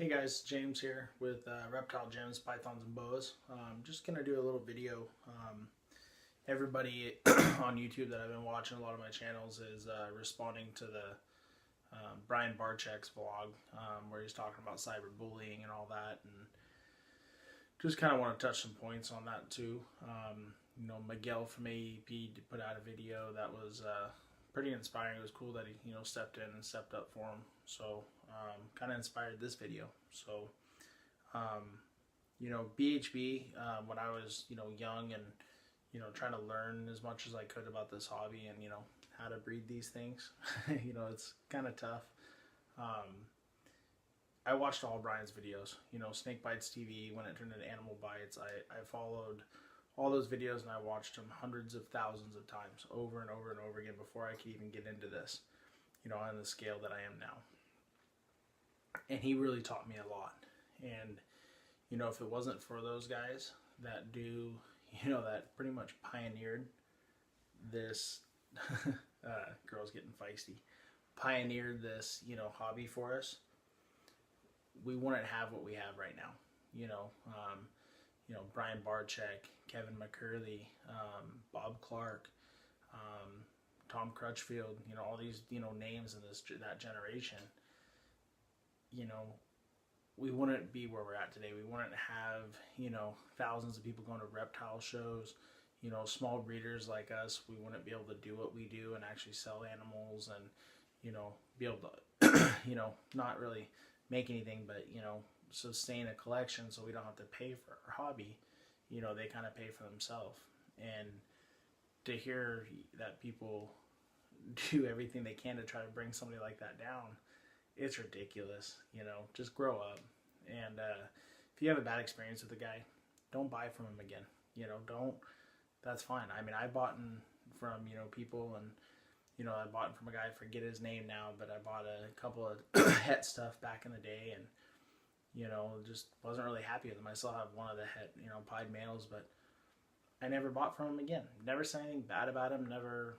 Hey guys, James here with Reptile Gems, Pythons, and Boas. Just going to do a little video. Everybody on YouTube that I've been watching, a lot of my channels, is responding to the Brian Barcyk's vlog where he's talking about cyberbullying and all that. And just kind of want to touch some points on that too. Miguel from AEP put out a video that was pretty inspiring. It was cool that he stepped in and stepped up for him. So kind of inspired this video. So BHB, when I was young and trying to learn as much as I could about this hobby and how to breed these things, it's kind of tough. I watched all Brian's videos, Snake Bites TV, when it turned into Animal Bites. I followed all those videos and I watched them hundreds of thousands of times over and over and over again before I could even get into this, on the scale that I am now. And he really taught me a lot. And, if it wasn't for those guys that do, that pretty much pioneered this, girl's getting feisty, pioneered this, hobby for us, we wouldn't have what we have right now. Brian Barcyk, Kevin McCurley, Bob Clark, Tom Crutchfield, all these, names in that generation. We wouldn't be where we're at today. We wouldn't have, thousands of people going to reptile shows, small breeders like us. We wouldn't be able to do what we do and actually sell animals and, be able to, not really make anything, but, sustain a collection so we don't have to pay for our hobby. They kind of pay for themselves. And to hear that people do everything they can to try to bring somebody like that down, it's ridiculous. Just grow up. And if you have a bad experience with a guy, don't buy from him again. Don't. That's fine. I mean, I bought from people, and I bought from a guy, I forget his name now, but I bought a couple of het stuff back in the day, and just wasn't really happy with him. I still have one of the het pied males, but I never bought from him again. Never said anything bad about him. Never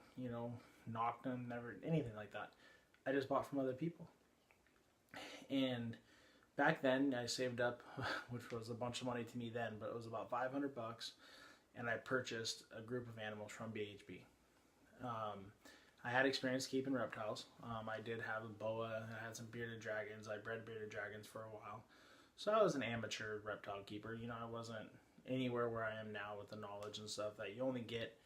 knocked him. Never anything like that. I just bought from other people. And back then I saved up, which was a bunch of money to me then, but it was about $500, and I purchased a group of animals from BHB. I had experience keeping reptiles. I did have a boa, I had some bearded dragons. I bred bearded dragons for a while. So I was an amateur reptile keeper. I wasn't anywhere where I am now with the knowledge and stuff that you only get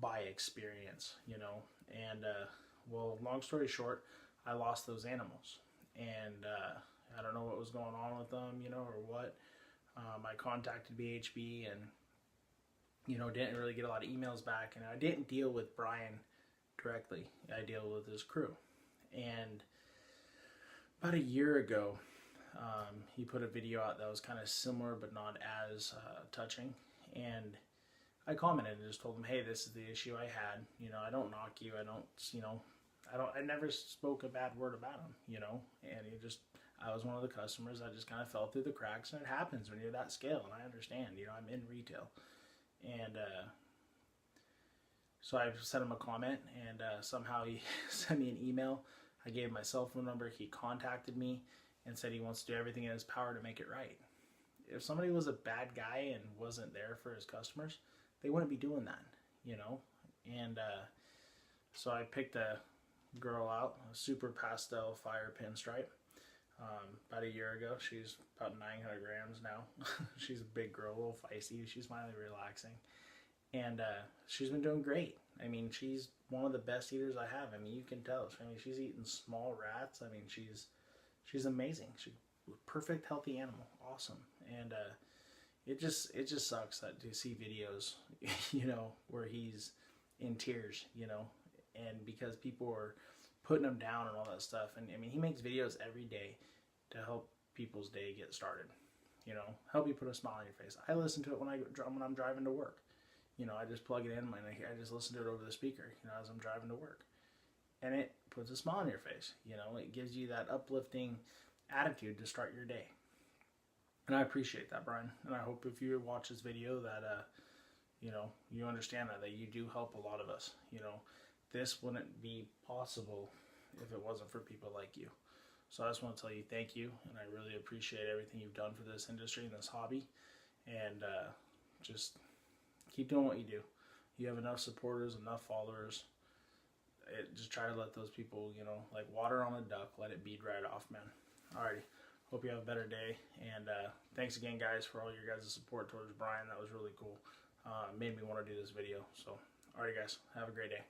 by experience, And, well, long story short, I lost those animals. And I don't know what was going on with them, or what. I contacted BHB and, didn't really get a lot of emails back. And I didn't deal with Brian directly. I deal with his crew. And about a year ago, he put a video out that was kind of similar but not as touching. And I commented and just told him, hey, this is the issue I had. I don't knock you. I never spoke a bad word about him, and I was one of the customers that just kind of fell through the cracks, and it happens when you're that scale, and I understand, I'm in retail. And so I sent him a comment, and somehow he sent me an email. I gave him my cell phone number. He contacted me and said he wants to do everything in his power to make it right. If somebody was a bad guy and wasn't there for his customers, they wouldn't be doing that, and so I picked a girl out, a super pastel fire pinstripe, about a year ago. She's about 900 grams now. She's a big girl, a little feisty. She's finally relaxing, and she's been doing great. I mean, she's one of the best eaters I have. I mean, you can tell. I mean, she's eating small rats. I mean, she's amazing. She's a perfect, healthy animal. Awesome. And it just sucks that to see videos, where he's in tears, and because people are putting him down and all that stuff. And I mean, he makes videos every day to help people's day get started, help you put a smile on your face. I listen to it when I'm driving to work. I just plug it in and I just listen to it over the speaker, as I'm driving to work, and it puts a smile on your face. It gives you that uplifting attitude to start your day. And I appreciate that, Brian. And I hope if you watch this video that, you understand that you do help a lot of us. This wouldn't be possible if it wasn't for people like you. So I just want to tell you thank you, and I really appreciate everything you've done for this industry and this hobby. And just keep doing what you do. You have enough supporters, enough followers. Just try to let those people, you know, like water on a duck, let it bead right off, man. Alrighty. Hope you have a better day. And thanks again, guys, for all your guys' support towards Brian. That was really cool. Made me want to do this video. So, alright, guys. Have a great day.